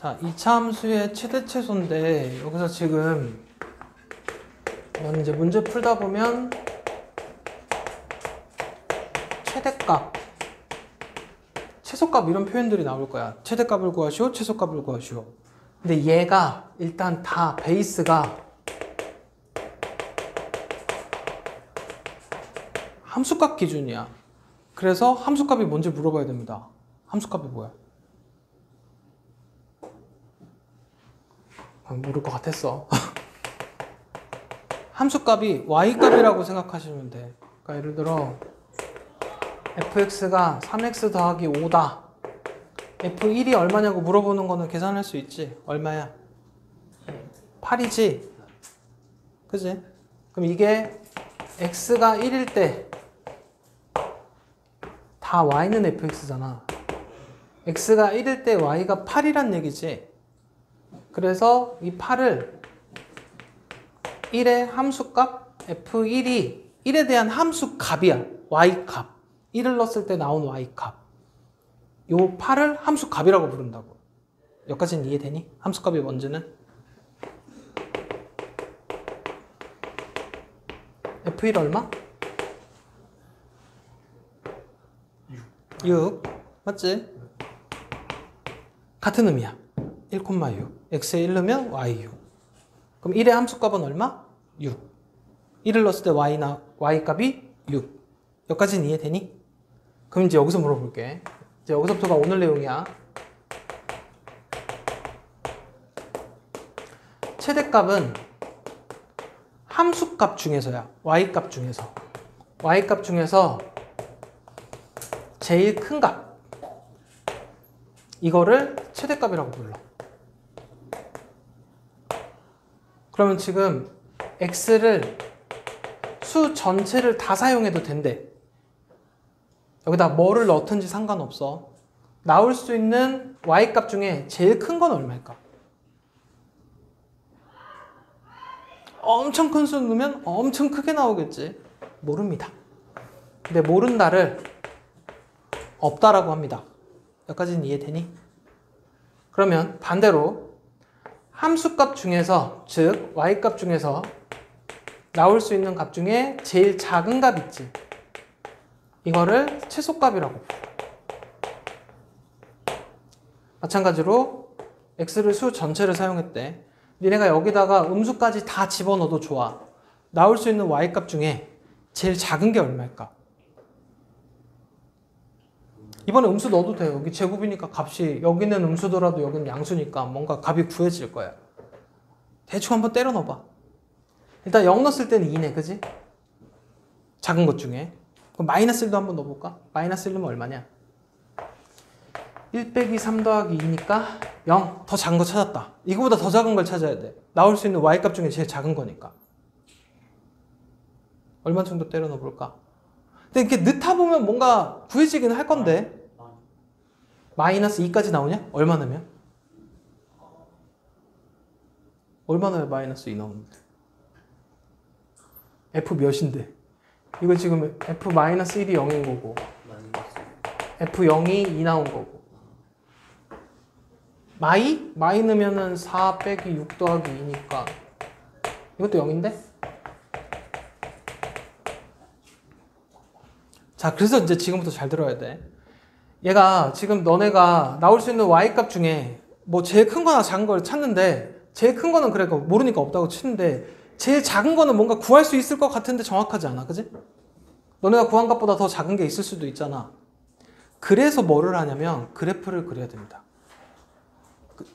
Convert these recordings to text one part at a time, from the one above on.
자, 이차 함수의 최대 최소인데 여기서 지금 이건 이제 문제 풀다 보면 최대값, 최소값 이런 표현들이 나올 거야. 최대값을 구하시오, 최소값을 구하시오. 근데 얘가 일단 다 베이스가 함수값 기준이야. 그래서 함수값이 뭔지 물어봐야 됩니다. 함수값이 뭐야? 모를 것 같았어. 함수값이 y값이라고 생각하시면 돼. 그러니까 예를 들어 fx가 3x 더하기 5다. f1이 얼마냐고 물어보는 거는 계산할 수 있지. 얼마야? 8이지. 그지? 그럼 이게 x가 1일 때 다 y는 fx잖아. x가 1일 때 y가 8이란 얘기지. 그래서 이 8을 1의 함수값 f1이 1에 대한 함수값이야. y값. 1을 넣었을 때 나온 y값. 요 8을 함수값이라고 부른다고. 여기까지는 이해되니? 함수값이 뭔지는? f1 얼마? 6. 맞지? 같은 의미야. 1,6. x에 1 넣으면 y6. 그럼 1의 함수값은 얼마? 6. 1을 넣었을 때 y값이 6. 여기까지는 이해되니? 그럼 이제 여기서 물어볼게. 이제 여기서부터가 오늘 내용이야. 최대값은 함수값 중에서야. y값 중에서. y값 중에서 제일 큰 값. 이거를 최대값이라고 불러. 그러면 지금 x를 수 전체를 다 사용해도 된대. 여기다 뭐를 넣든지 상관없어. 나올 수 있는 y값 중에 제일 큰 건 얼마일까? 엄청 큰 수 넣으면 엄청 크게 나오겠지. 모릅니다. 근데 모른다를 없다라고 합니다. 여기까지는 이해되니? 그러면 반대로 함수값 중에서, 즉 y값 중에서 나올 수 있는 값 중에 제일 작은 값 있지. 이거를 최소값이라고 불러. 마찬가지로 x를 수 전체를 사용했대. 니네가 여기다가 음수까지 다 집어넣어도 좋아. 나올 수 있는 y값 중에 제일 작은 게 얼마일까? 이번에 음수 넣어도 돼요. 여기 제곱이니까 값이, 여기는 음수더라도 여기는 양수니까 뭔가 값이 구해질 거야. 대충 한번 때려 넣어봐. 일단 0 넣었을 때는 2네, 그지? 작은 것 중에. 그럼 마이너스 1도 한번 넣어볼까? 마이너스 1 넣으면 얼마냐? 1 빼기 3 더하기 2니까 0. 더 작은 거 찾았다. 이거보다 더 작은 걸 찾아야 돼. 나올 수 있는 y값 중에 제일 작은 거니까. 얼마 정도 때려 넣어볼까? 근데 이렇게 넣다 보면 뭔가 구해지긴 할 건데. 마이너스 2까지 나오냐? 얼마 넣으면? 얼마 넣어야 마이너스 2 나오는데? f 몇인데? 이거 지금 f 마이너스 1이 0인 거고 f 0이 2 나온 거고 마이 넣으면은 4 빼기 6 더하기 2니까 이것도 0인데? 자, 그래서 이제 지금부터 잘 들어야 돼. 얘가 지금 너네가 나올 수 있는 y값 중에 뭐 제일 큰 거나 작은 걸 찾는데 제일 큰 거는 그래 모르니까 없다고 치는데 제일 작은 거는 뭔가 구할 수 있을 것 같은데 정확하지 않아, 그지? 너네가 구한 값보다 더 작은 게 있을 수도 있잖아. 그래서 뭐를 하냐면 그래프를 그려야 됩니다.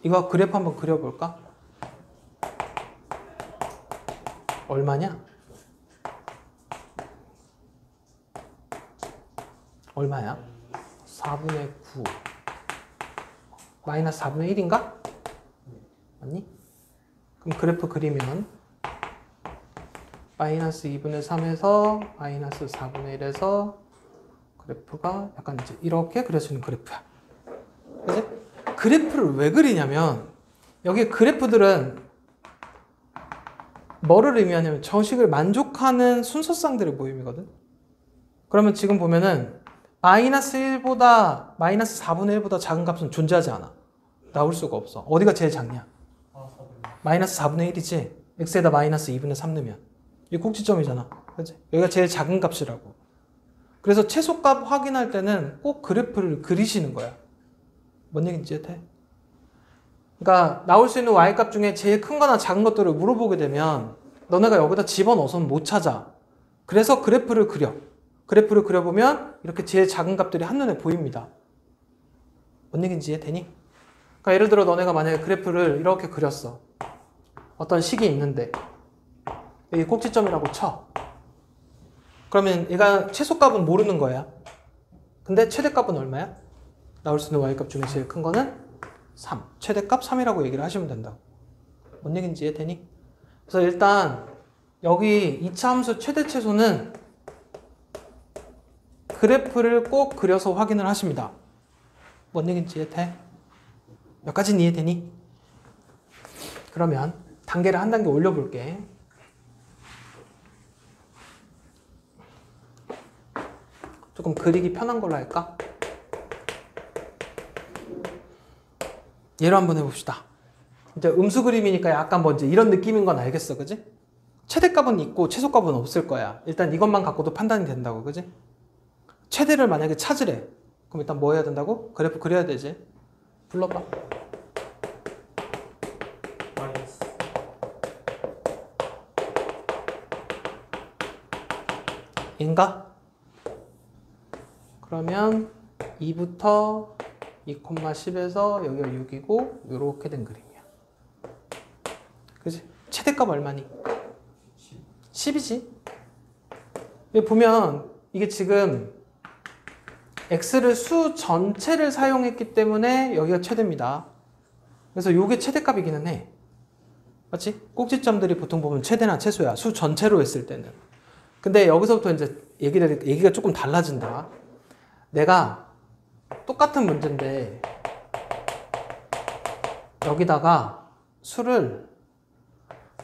이거 그래프 한번 그려볼까? 얼마냐? 얼마야? 4분의 9 마이너스 4분의 1인가? 맞니? 그럼 그래프 그리면 마이너스 2분의 3에서 마이너스 4분의 1에서 그래프가 약간 이제 이렇게 그려지는 그래프야. 그치? 그래프를 왜 그리냐면 여기 그래프들은 뭐를 의미하냐면 저식을 만족하는 순서쌍들의 모임이거든. 그러면 지금 보면은 마이너스 1보다 마이너스 4분의 1보다 작은 값은 존재하지 않아. 나올 수가 없어. 어디가 제일 작냐? 마이너스 4분의 1이지. x에다 마이너스 2분의 3 넣으면 이 꼭지점이잖아. 그치? 여기가 제일 작은 값이라고. 그래서 최소값 확인할 때는 꼭 그래프를 그리시는 거야. 뭔 얘기인지 이해돼? 그러니까 나올 수 있는 y값 중에 제일 큰 거나 작은 것들을 물어보게 되면 너네가 여기다 집어넣어서는 못 찾아. 그래서 그래프를 그려. 그래프를 그려보면 이렇게 제일 작은 값들이 한눈에 보입니다. 뭔 얘기인지 이해되니? 그러니까 예를 들어 너네가 만약에 그래프를 이렇게 그렸어. 어떤 식이 있는데 여기 꼭지점이라고 쳐. 그러면 얘가 최소값은 모르는 거야. 근데 최대값은 얼마야? 나올 수 있는 y값 중에 제일 큰 거는 3. 최대값 3이라고 얘기를 하시면 된다고. 뭔 얘기인지 이해되니? 그래서 일단 여기 2차 함수 최대 최소는 그래프를 꼭 그려서 확인을 하십니다. 뭔 얘기인지 이해돼? 몇 가지는 이해되니? 그러면 단계를 한 단계 올려볼게. 조금 그리기 편한 걸로 할까? 예로 한번 해봅시다. 이제 음수 그림이니까 약간 뭐 이제 이런 느낌인 건 알겠어, 그지? 최대값은 있고 최소값은 없을 거야. 일단 이것만 갖고도 판단이 된다고, 그지? 최대를 만약에 찾으래. 그럼 일단 뭐 해야 된다고? 그래프 그려야 되지. 불러봐. 인가? 그러면 2부터 2,10에서 여기가 6이고 이렇게 된 그림이야. 그지? 최대값 얼마니? 10이지. 여기 보면 이게 지금 x를 수 전체를 사용했기 때문에 여기가 최대입니다. 그래서 이게 최대값이기는 해. 맞지? 꼭지점들이 보통 보면 최대나 최소야. 수 전체로 했을 때는. 근데 여기서부터 이제 얘기가 조금 달라진다. 내가 똑같은 문제인데 여기다가 수를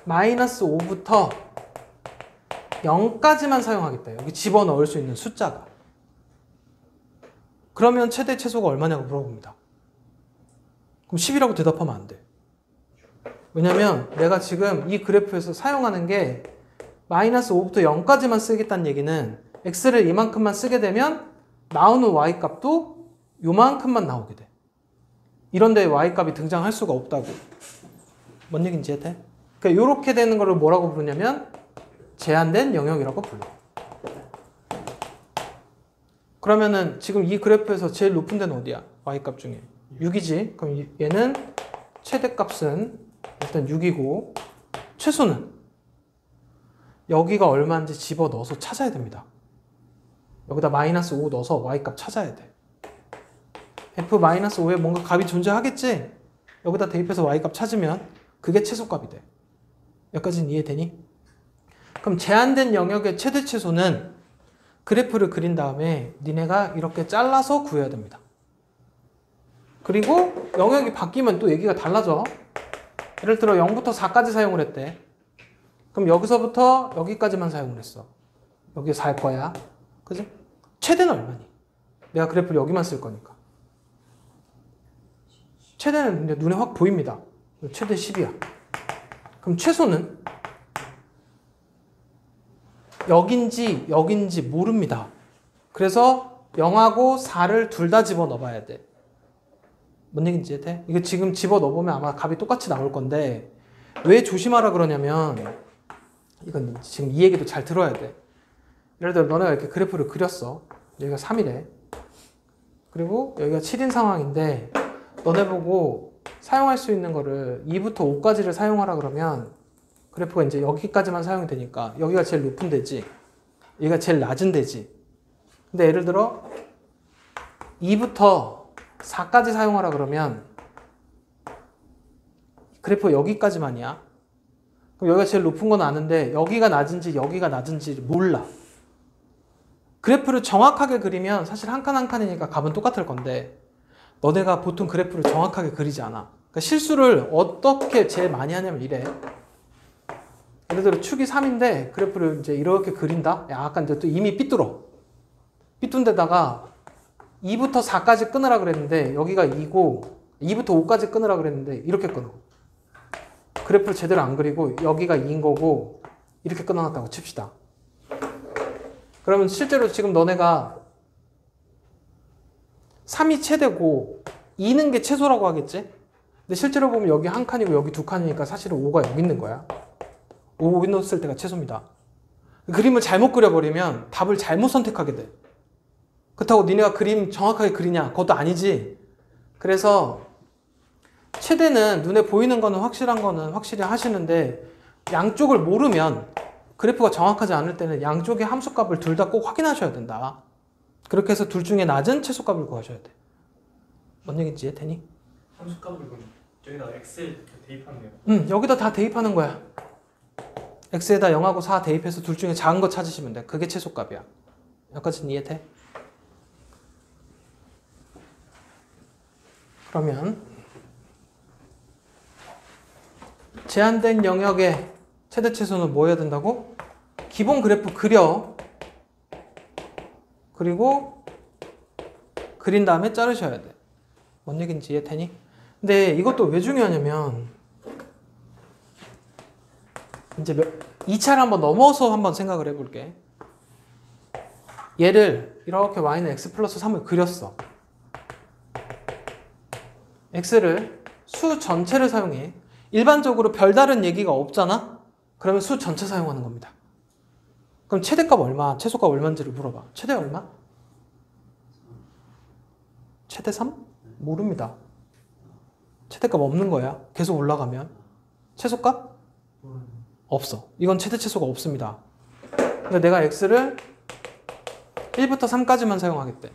마이너스 5부터 0까지만 사용하겠다. 여기 집어넣을 수 있는 숫자가. 그러면 최대 최소가 얼마냐고 물어봅니다. 그럼 10이라고 대답하면 안 돼. 왜냐면 내가 지금 이 그래프에서 사용하는 게 마이너스 5부터 0까지만 쓰겠다는 얘기는 x를 이만큼만 쓰게 되면 나오는 y값도 요만큼만 나오게 돼. 이런데 y값이 등장할 수가 없다고. 뭔 얘기인지 이해돼? 그러니까 이렇게 되는 거를 뭐라고 부르냐면 제한된 영역이라고 불러. 그러면은 지금 이 그래프에서 제일 높은 데는 어디야? y값 중에 6이지. 그럼 얘는 최대값은 일단 6이고 최소는 여기가 얼마인지 집어넣어서 찾아야 됩니다. 여기다 마이너스 5 넣어서 y값 찾아야 돼. f-5에 뭔가 값이 존재하겠지? 여기다 대입해서 y값 찾으면 그게 최소값이 돼. 여기까지는 이해되니? 그럼 제한된 영역의 최대 최소는 그래프를 그린 다음에 니네가 이렇게 잘라서 구해야 됩니다. 그리고 영역이 바뀌면 또 얘기가 달라져. 예를 들어 0부터 4까지 사용을 했대. 그럼 여기서부터 여기까지만 사용을 했어. 여기 4일 거야. 그지? 최대는 얼마니? 내가 그래프를 여기만 쓸 거니까. 최대는 이제 눈에 확 보입니다. 최대 10이야. 그럼 최소는 여긴지 모릅니다. 그래서 0하고 4를 둘 다 집어넣어 봐야 돼. 뭔 얘기인지 이해돼? 이거 지금 집어넣어 보면 아마 값이 똑같이 나올 건데 왜 조심하라 그러냐면 이건 지금 이 얘기도 잘 들어야 돼. 예를 들어 너네가 이렇게 그래프를 그렸어. 여기가 3이래. 그리고 여기가 7인 상황인데 너네 보고 사용할 수 있는 거를 2부터 5까지를 사용하라 그러면 그래프가 이제 여기까지만 사용이 되니까 여기가 제일 높은 데지. 여기가 제일 낮은 데지. 근데 예를 들어 2부터 4까지 사용하라 그러면 그래프가 여기까지만이야. 그럼 여기가 제일 높은 건 아는데 여기가 낮은지 여기가 낮은지 몰라. 그래프를 정확하게 그리면 사실 한 칸 한 칸이니까 값은 똑같을 건데 너네가 보통 그래프를 정확하게 그리지 않아. 그러니까 실수를 어떻게 제일 많이 하냐면 이래. 예를 들어 축이 3인데 그래프를 이제 이렇게 그린다? 약간 이제 또 이미 삐뚤어. 삐뚤은 데다가 2부터 4까지 끊으라 그랬는데 여기가 2고 2부터 5까지 끊으라 그랬는데 이렇게 끊어. 그래프를 제대로 안 그리고 여기가 2인 거고 이렇게 끊어놨다고 칩시다. 그러면 실제로 지금 너네가 3이 최대고 2는 게 최소라고 하겠지? 근데 실제로 보면 여기 한 칸이고 여기 두 칸이니까 사실은 5가 여기 있는 거야. 5 넣었을 때가 최소입니다. 그림을 잘못 그려버리면 답을 잘못 선택하게 돼. 그렇다고 니네가 그림 정확하게 그리냐? 그것도 아니지. 그래서 최대는 눈에 보이는 거는 확실한 거는 확실히 하시는데 양쪽을 모르면 그래프가 정확하지 않을 때는 양쪽의 함수값을 둘 다 꼭 확인하셔야 된다. 그렇게 해서 둘 중에 낮은 최소값을 구하셔야 돼. 뭔 얘기인지 이해되니? 함수값을 그럼 저기다 엑셀 대입하면 돼요? 응, 여기다 다 대입하는 거야. x에다 0하고 4 대입해서 둘 중에 작은 거 찾으시면 돼. 그게 최소값이야. 여기까지는 이해돼? 그러면 제한된 영역의 최대 최소는 뭐 해야 된다고? 기본 그래프 그려. 그리고 그린 다음에 자르셔야 돼. 뭔 얘기인지 이해되니? 근데 이것도 왜 중요하냐면 이제 2차를 한번 넘어서 한번 생각을 해볼게. 얘를 이렇게 y는 x 플러스 3을 그렸어. x를 수 전체를 사용해. 일반적으로 별다른 얘기가 없잖아? 그러면 수 전체 사용하는 겁니다. 그럼 최대값 얼마, 최소값 얼마인지를 물어봐. 최대 얼마? 최대 3? 모릅니다. 최대값 없는 거야. 계속 올라가면. 최소값? 없어. 이건 최대 최소가 없습니다. 근데 내가 x를 1부터 3까지만 사용하겠대.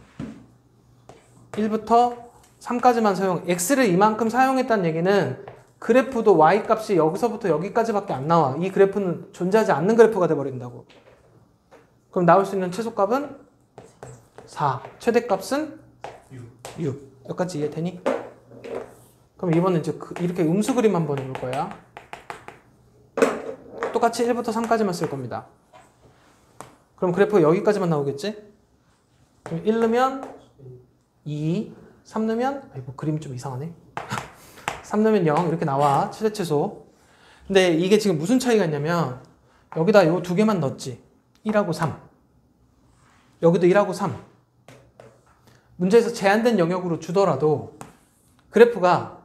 1부터 3까지만 사용. x를 이만큼 사용했다는 얘기는 그래프도 y 값이 여기서부터 여기까지밖에 안 나와. 이 그래프는 존재하지 않는 그래프가 돼버린다고. 그럼 나올 수 있는 최소값은 4. 최대값은 6. 여기까지 이해되니? 그럼 이번엔 이제 이렇게 음수 그림 한번 해볼 거야. 똑같이 1부터 3까지만 쓸 겁니다. 그럼 그래프가 여기까지만 나오겠지? 그럼 1 넣으면 2, 3 넣으면 아이고 그림이 좀 이상하네. 3 넣으면 0 이렇게 나와. 최대 최소. 근데 이게 지금 무슨 차이가 있냐면 여기다 요 두 개만 넣었지. 1하고 3. 여기도 1하고 3. 문제에서 제한된 영역으로 주더라도 그래프가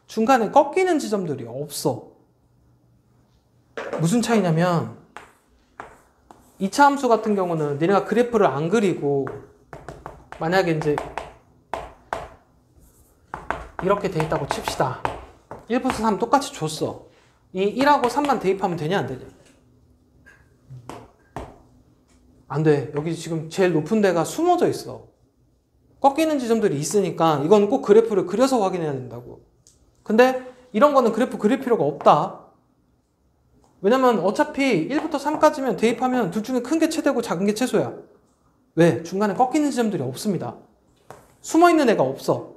중간에 꺾이는 지점들이 없어. 무슨 차이냐면 2차 함수 같은 경우는 니네가 그래프를 안 그리고 만약에 이제 이렇게 돼 있다고 칩시다. 1부터 3 똑같이 줬어. 이 1하고 3만 대입하면 되냐 안 되냐? 안 돼. 여기 지금 제일 높은 데가 숨어져 있어. 꺾이는 지점들이 있으니까 이건 꼭 그래프를 그려서 확인해야 된다고. 근데 이런 거는 그래프 그릴 필요가 없다. 왜냐면 어차피 1부터 3까지면 대입하면 둘 중에 큰 게 최대고 작은 게 최소야. 왜? 중간에 꺾이는 지점들이 없습니다. 숨어있는 애가 없어.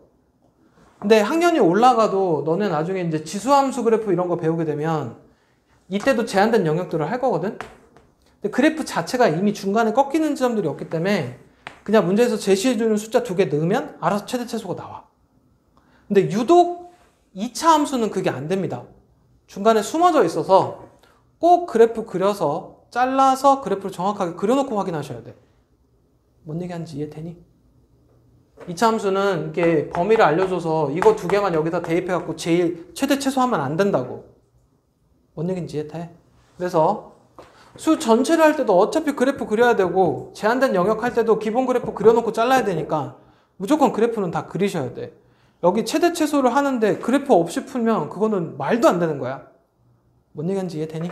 근데 학년이 올라가도 너네 나중에 이제 지수함수 그래프 이런 거 배우게 되면 이때도 제한된 영역들을 할 거거든? 근데 그래프 자체가 이미 중간에 꺾이는 지점들이 없기 때문에 그냥 문제에서 제시해주는 숫자 2개 넣으면 알아서 최대 최소가 나와. 근데 유독 2차 함수는 그게 안 됩니다. 중간에 숨어져 있어서 꼭 그래프 그려서 잘라서 그래프를 정확하게 그려놓고 확인하셔야 돼. 뭔 얘기하는지 이해되니? 2차 함수는 이게 범위를 알려줘서 이거 2개만 여기다 대입해갖고 제일 최대 최소하면 안 된다고. 뭔 얘기인지 이해돼? 그래서 수 전체를 할 때도 어차피 그래프 그려야 되고 제한된 영역 할 때도 기본 그래프 그려놓고 잘라야 되니까 무조건 그래프는 다 그리셔야 돼. 여기 최대 최소를 하는데 그래프 없이 풀면 그거는 말도 안 되는 거야. 뭔 얘기인지 이해되니?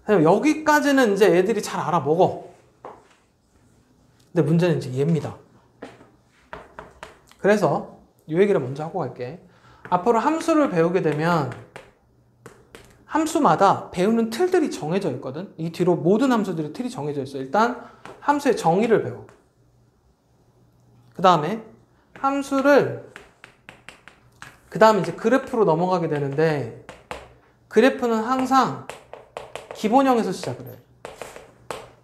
여기까지는 이제 애들이 잘 알아먹어. 근데 문제는 이제 얘입니다. 그래서 이 얘기를 먼저 하고 갈게. 앞으로 함수를 배우게 되면 함수마다 배우는 틀들이 정해져 있거든. 이 뒤로 모든 함수들이 틀이 정해져 있어. 일단 함수의 정의를 배워. 그 다음에 함수를 그 다음에 이제 그래프로 넘어가게 되는데 그래프는 항상 기본형에서 시작을 해.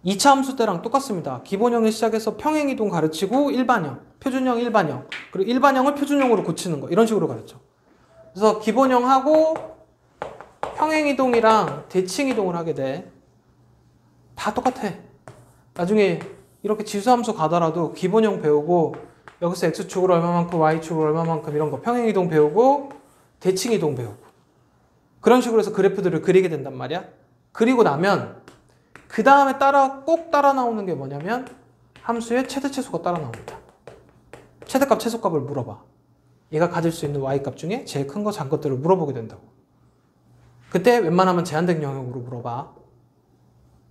2차 함수 때랑 똑같습니다. 기본형에 시작해서 평행이동 가르치고 일반형, 표준형, 일반형. 그리고 일반형을 표준형으로 고치는 거. 이런 식으로 가르쳐. 그래서 기본형하고 평행이동이랑 대칭이동을 하게 돼. 다 똑같아. 나중에 이렇게 지수함수 가더라도 기본형 배우고 여기서 x축으로 얼마만큼 y축으로 얼마만큼 이런 거 평행이동 배우고 대칭이동 배우고 그런 식으로 해서 그래프들을 그리게 된단 말이야. 그리고 나면 그 다음에 꼭 따라 나오는 게 뭐냐면 함수의 최대 최소가 따라 나옵니다. 최대값 최소값을 물어봐. 얘가 가질 수 있는 y값 중에 제일 큰 거 작은 것들을 물어보게 된다고. 그때 웬만하면 제한된 영역으로 물어봐.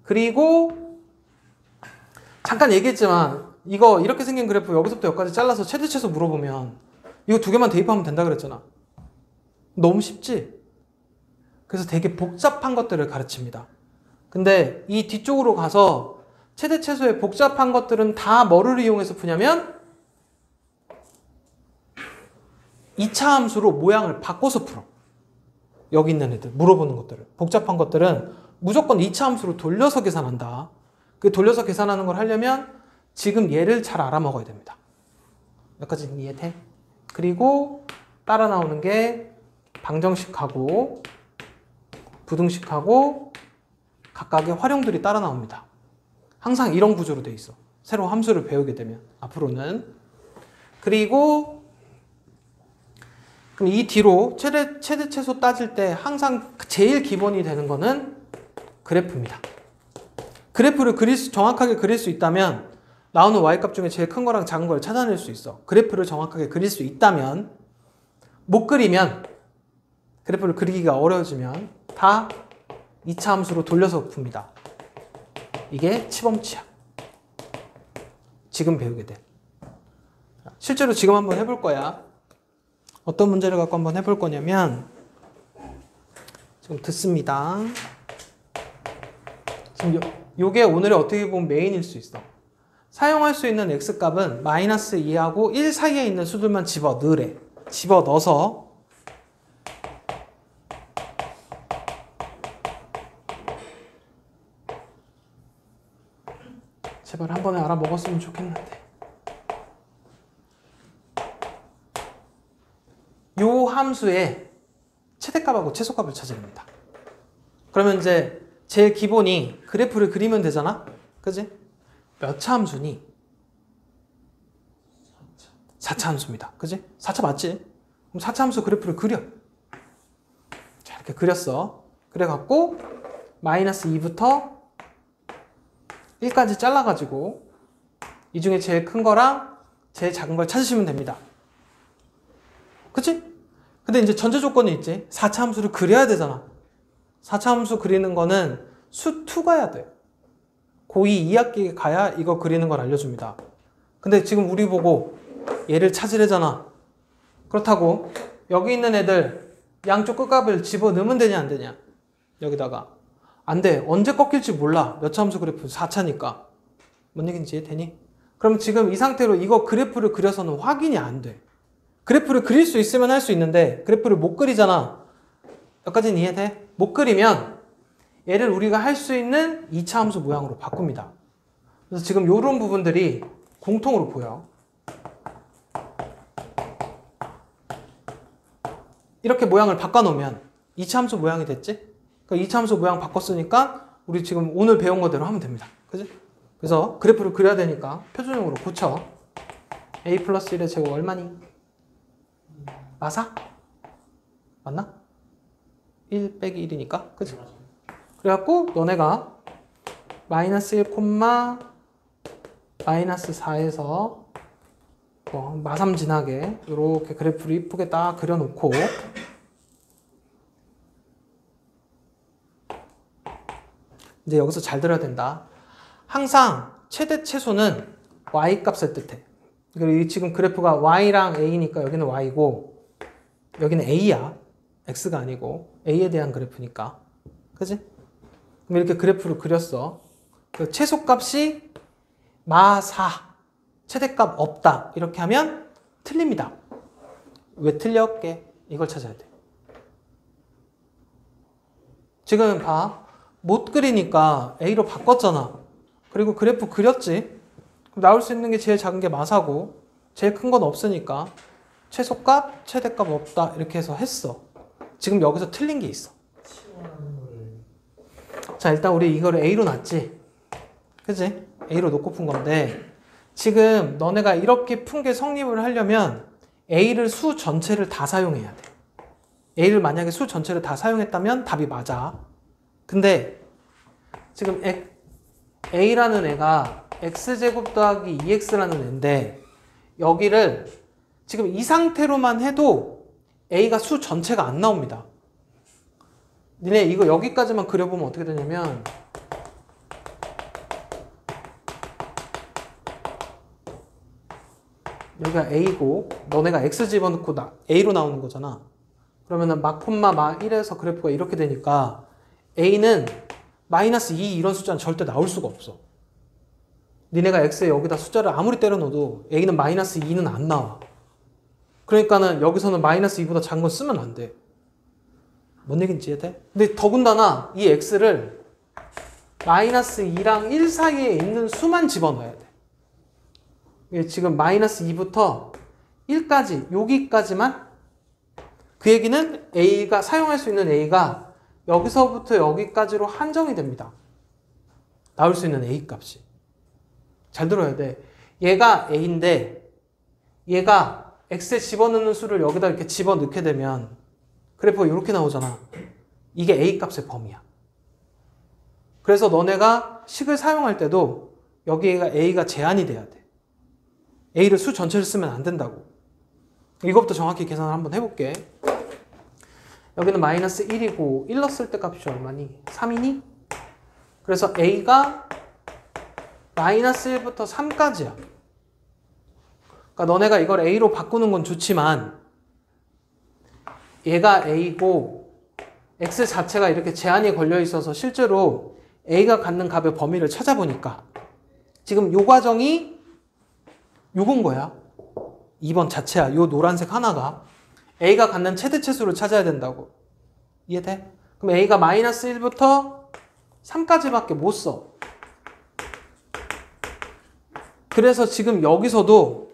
그리고 잠깐 얘기했지만 이거 이렇게 생긴 그래프 여기서부터 여기까지 잘라서 최대 최소 물어보면 이거 두 개만 대입하면 된다 그랬잖아. 너무 쉽지? 그래서 되게 복잡한 것들을 가르칩니다. 근데 이 뒤쪽으로 가서 최대 최소의 복잡한 것들은 다 뭐를 이용해서 푸냐면 2차 함수로 모양을 바꿔서 풀어. 여기 있는 애들 물어보는 것들을 복잡한 것들은 무조건 2차 함수로 돌려서 계산한다. 그 돌려서 계산하는 걸 하려면 지금 얘를 잘 알아먹어야 됩니다. 여기까지는 이해돼? 그리고 따라 나오는 게 방정식하고 부등식하고 각각의 활용들이 따라 나옵니다. 항상 이런 구조로 돼 있어. 새로 함수를 배우게 되면 앞으로는. 그리고 그럼 이 뒤로 최대 최소 따질 때 항상 제일 기본이 되는 거는 그래프입니다. 그래프를 정확하게 그릴 수 있다면 나오는 y값 중에 제일 큰 거랑 작은 걸 찾아낼 수 있어. 그래프를 정확하게 그릴 수 있다면 못 그리면 그래프를 그리기가 어려워지면 다 2차 함수로 돌려서 풉니다. 이게 치범치야. 지금 배우게 돼. 실제로 지금 한번 해볼 거야. 어떤 문제를 갖고 한번 해볼 거냐면 지금 듣습니다. 지금 요게 오늘의 어떻게 보면 메인일 수 있어. 사용할 수 있는 x값은 마이너스 2하고 1 사이에 있는 수들만 집어넣으래. 집어넣어서 제발 한 번에 알아먹었으면 좋겠는데. 요 함수의 최대값하고 최소값을 찾아냅니다. 그러면 이제 제일 기본이 그래프를 그리면 되잖아? 그지? 몇 차 함수니? 4차 함수입니다. 그지? 4차 맞지? 그럼 4차 함수 그래프를 그려. 자, 이렇게 그렸어. 그래갖고 마이너스 2부터 1까지 잘라가지고 이 중에 제일 큰 거랑 제일 작은 걸 찾으시면 됩니다. 그치? 근데 이제 전제 조건이 있지. 4차 함수를 그려야 되잖아. 4차 함수 그리는 거는 수 2 가야 돼. 고2 2학기에 가야 이거 그리는 걸 알려줍니다. 근데 지금 우리 보고 얘를 찾으래잖아. 그렇다고 여기 있는 애들 양쪽 끝값을 집어넣으면 되냐 안 되냐? 여기다가 안 돼. 언제 꺾일지 몰라. 몇 차 함수 그래프 4차니까. 뭔 얘기인지 이해되니? 그럼 지금 이 상태로 이거 그래프를 그려서는 확인이 안 돼. 그래프를 그릴 수 있으면 할 수 있는데 그래프를 못 그리잖아. 여기까지는 이해돼? 못 그리면 얘를 우리가 할 수 있는 2차 함수 모양으로 바꿉니다. 그래서 지금 이런 부분들이 공통으로 보여. 이렇게 모양을 바꿔놓으면 2차 함수 모양이 됐지? 그러니까 2차 함수 모양 바꿨으니까 우리 지금 오늘 배운 거대로 하면 됩니다. 그지? 그래서 그래프를 그려야 되니까 표준형으로 고쳐. a 플러스 1의 제곱 얼마니? 맞아? 맞나? 1 빼기 1이니까 그치? 그래갖고 너네가 마이너스 1, 마이너스 4에서 마삼진하게 이렇게 그래프를 이쁘게 딱 그려놓고 이제 여기서 잘 들어야 된다. 항상 최대 최소는 y값을 뜻해. 그리고 지금 그래프가 y랑 a니까 여기는 y고 여기는 a야. x가 아니고 a에 대한 그래프니까. 그지? 그럼 이렇게 그래프를 그렸어. 그 최소값이 마4 최대값 없다 이렇게 하면 틀립니다. 왜 틀렸게? 이걸 찾아야 돼. 지금 봐. 못 그리니까 a로 바꿨잖아. 그리고 그래프 그렸지. 그럼 나올 수 있는 게 제일 작은 게 마4고 제일 큰 건 없으니까 최소값, 최대값 없다 이렇게 해서 했어. 지금 여기서 틀린 게 있어. 치환하는 거를 자, 일단 우리 이거를 A로 놨지. 그지? A로 놓고 푼 건데 지금 너네가 이렇게 푼 게 성립을 하려면 A를 수 전체를 다 사용해야 돼. A를 만약에 수 전체를 다 사용했다면 답이 맞아. 근데 지금 A라는 애가 X제곱 더하기 2X라는 애인데 여기를 지금 이 상태로만 해도 A가 수 전체가 안 나옵니다. 니네 이거 여기까지만 그려보면 어떻게 되냐면 여기가 A고 너네가 X 집어넣고 A로 나오는 거잖아. 그러면은 막콤마 마 1에서 그래프가 이렇게 되니까 A는 마이너스 2 이런 숫자는 절대 나올 수가 없어. 니네가 X에 여기다 숫자를 아무리 때려 넣어도 A는 마이너스 2는 안 나와. 그러니까는 여기서는 마이너스 2보다 작은 건 쓰면 안 돼. 뭔 얘기인지 이해돼? 근데 더군다나 이 X를 마이너스 2랑 1 사이에 있는 수만 집어넣어야 돼. 이게 지금 마이너스 2부터 1까지 여기까지만 그 얘기는 A가 사용할 수 있는 A가 여기서부터 여기까지로 한정이 됩니다. 나올 수 있는 A 값이. 잘 들어야 돼. 얘가 A인데 얘가 X에 집어넣는 수를 여기다 이렇게 집어넣게 되면 그래프가 이렇게 나오잖아. 이게 A 값의 범위야. 그래서 너네가 식을 사용할 때도 여기가 A가 제한이 돼야 돼. A를 수 전체를 쓰면 안 된다고. 이것부터 정확히 계산을 한번 해볼게. 여기는 마이너스 1이고 1 넣었을 때 값이 얼마니? 3이니? 그래서 A가 마이너스 1부터 3까지야. 그러니까 너네가 이걸 A로 바꾸는 건 좋지만 얘가 A고 X 자체가 이렇게 제한이 걸려 있어서 실제로 A가 갖는 값의 범위를 찾아보니까 지금 요 과정이 요건 거야. 2번 자체야. 요 노란색 하나가 A가 갖는 최대치수를 찾아야 된다고. 이해돼? 그럼 A가 마이너스 1부터 3까지밖에 못 써. 그래서 지금 여기서도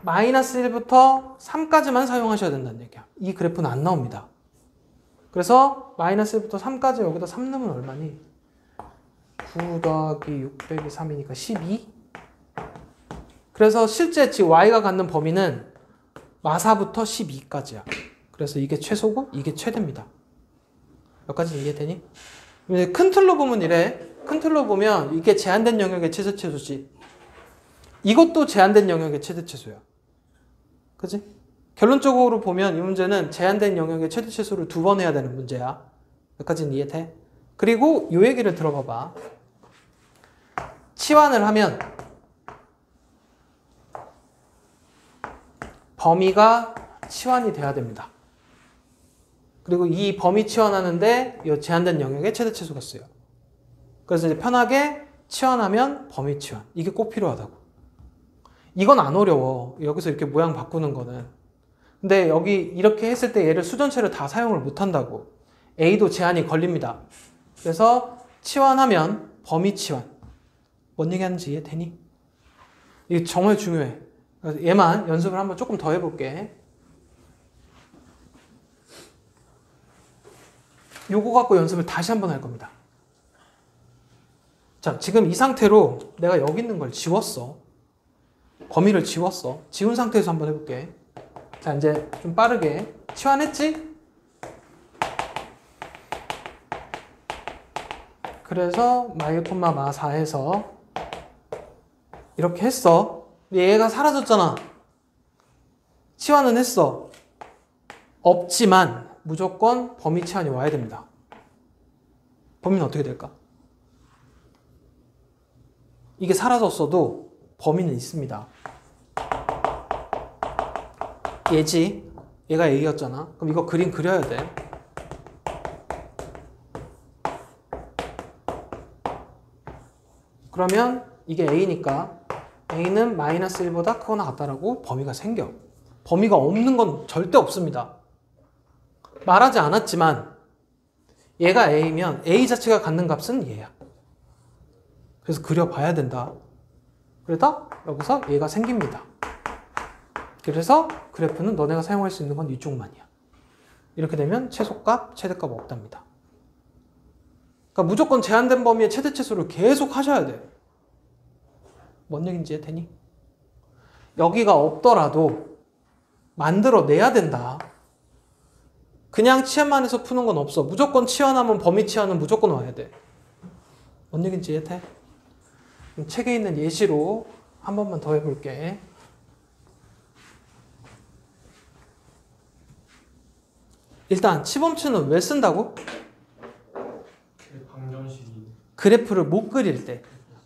마이너스 1부터 3까지만 사용하셔야 된다는 얘기야. 이 그래프는 안 나옵니다. 그래서 마이너스 1부터 3까지 여기다 3 넣으면 얼마니? 9 더하기 6 빼기 3이니까 12? 그래서 실제 지금 y가 갖는 범위는 마사부터 12까지야. 그래서 이게 최소고 이게 최대입니다. 여기까지 이해되니? 큰 틀로 보면 이래. 큰 틀로 보면 이게 제한된 영역의 최대치수지. 이것도 제한된 영역의 최대치수야. 그치? 결론적으로 보면 이 문제는 제한된 영역의 최대치수를 2번 해야 되는 문제야. 여기까지는 이해돼? 그리고 이 얘기를 들어봐봐. 치환을 하면 범위가 치환이 돼야 됩니다. 그리고 이 범위 치환하는데 이 제한된 영역의 최대치수가 쓰여. 그래서 이제 편하게 치환하면 범위 치환. 이게 꼭 필요하다고. 이건 안 어려워. 여기서 이렇게 모양 바꾸는 거는. 근데 여기 이렇게 했을 때 얘를 수 전체를 다 사용을 못 한다고. A도 제한이 걸립니다. 그래서 치환하면 범위 치환. 뭔 얘기하는지 이해되니? 이게 정말 중요해. 그래서 얘만 연습을 한번 조금 더 해볼게. 요거 갖고 연습을 다시 한번 할 겁니다. 자, 지금 이 상태로 내가 여기 있는 걸 지웠어. 범위를 지웠어. 지운 상태에서 한번 해볼게. 자, 이제 좀 빠르게 치환했지? 그래서 마 4해서 이렇게 했어. 얘가 사라졌잖아. 치환은 했어. 없지만 무조건 범위 치환이 와야 됩니다. 범위는 어떻게 될까? 이게 사라졌어도 범위는 있습니다. 얘지. 얘가 A였잖아. 그럼 이거 그림 그려야 돼. 그러면 이게 A니까 A는 마이너스 1보다 크거나 같다라고 범위가 생겨. 범위가 없는 건 절대 없습니다. 말하지 않았지만 얘가 A면 A 자체가 갖는 값은 얘야. 그래서 그려봐야 된다. 그러다 여기서 얘가 생깁니다. 그래서 그래프는 너네가 사용할 수 있는 건 이쪽만이야. 이렇게 되면 최소값, 최대값 없답니다. 그러니까 무조건 제한된 범위의 최대 최소를 계속 하셔야 돼. 뭔 얘기인지 이해되니? 여기가 없더라도 만들어내야 된다. 그냥 치환만 해서 푸는 건 없어. 무조건 치환하면 범위 치환은 무조건 와야 돼. 뭔 얘기인지 이해돼? 책에 있는 예시로 한 번만 더 해볼게. 일단 치범추는 왜 쓴다고? 방정식이 그래프를 못 그릴 때.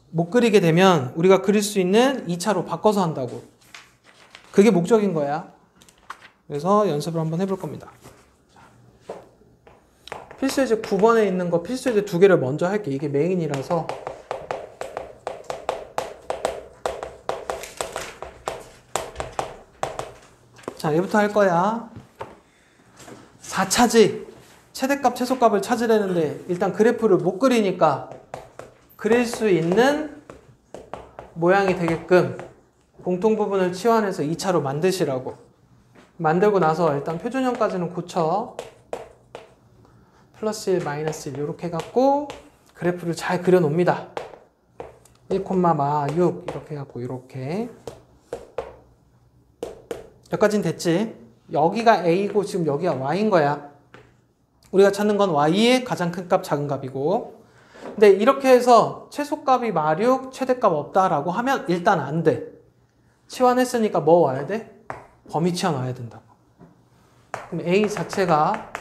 못 그리게 되면 우리가 그릴 수 있는 2차로 바꿔서 한다고. 그게 목적인 거야. 그래서 연습을 한번 해볼 겁니다. 필수예제 9번에 있는 거 필수예제 2개를 먼저 할게. 이게 메인이라서. 자, 얘부터 할 거야. 4차지. 최대값, 최소값을 찾으려는데 일단 그래프를 못 그리니까 그릴 수 있는 모양이 되게끔 공통부분을 치환해서 2차로 만드시라고. 만들고 나서 일단 표준형까지는 고쳐. 플러스 1, 마이너스 1 이렇게 해갖고 그래프를 잘 그려놓습니다. 1,6 이렇게 해갖고 이렇게. 여기까지는 됐지? 여기가 A고 지금 여기가 Y인 거야. 우리가 찾는 건 Y의 가장 큰 값, 작은 값이고. 근데 이렇게 해서 최소값이 마륙, 최대값 없다라고 하면 일단 안 돼. 치환했으니까 뭐 와야 돼? 범위 치환 와야 된다고. 그럼 A 자체가